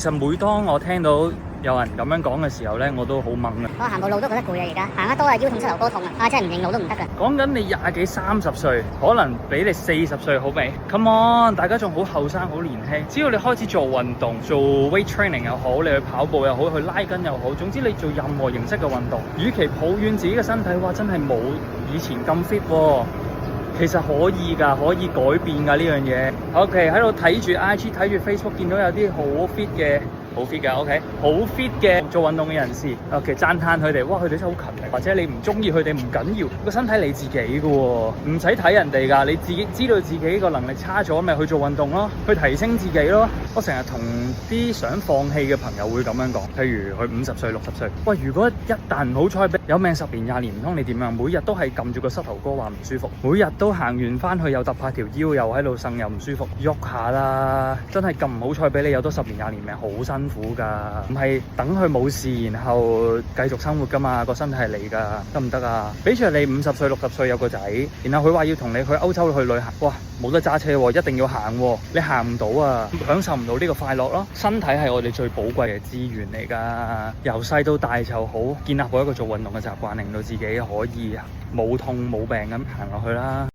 其實每當我聽到有人咁樣講嘅時候咧，我都好懵啊！我行步路都覺得攰啊，而家行得多啊，腰痛膝頭哥痛啊，真係唔認路都唔得㗎。講緊你廿幾30歲，可能比你40歲好未 ？Come on， 大家仲好後生，好年輕。只要你開始做運動，做 weight training 又好，你去跑步又好，去拉筋又好，總之你做任何形式嘅運動，與其抱怨自己嘅身體話真係冇以前咁 fit 喎。其實可以㗎，可以改變㗎呢樣嘢。OK， 喺度睇住 IG， 睇住 Facebook， 見到有啲好 fit 嘅。好 fit 嘅 ，OK， 好 fit 嘅做運動嘅人士，OK， 讚歎佢哋，哇，佢哋真係好勤力。或者你唔中意佢哋唔緊要，個身體你自己嘅喎，唔使睇人哋㗎，你自己知道自己個能力差咗，咪去做運動咯，去提升自己咯。我成日同啲想放棄嘅朋友會咁樣講，譬如佢50歲、60歲，喂，如果一旦唔好彩有命10年20年，唔通你點樣？每日都係撳住個膝頭哥話唔舒服，每日都行完翻去又揼下條腰，又喺度呻又唔舒服，喐下啦，真係咁唔好彩俾你有多10年20年命，好辛苦噶，唔係等佢冇事然後繼續生活噶嘛，個身體係你噶，得唔得啊？比如你50歲60歲有個仔，然後佢話要同你去歐洲去旅行，哇，冇得揸車喎，一定要行喎，你行唔到啊，享受唔到呢個快樂咯。身體係我哋最寶貴嘅資源嚟噶，由細到大就好建立好一個做運動嘅習慣，令到自己可以冇痛冇病咁行落去啦。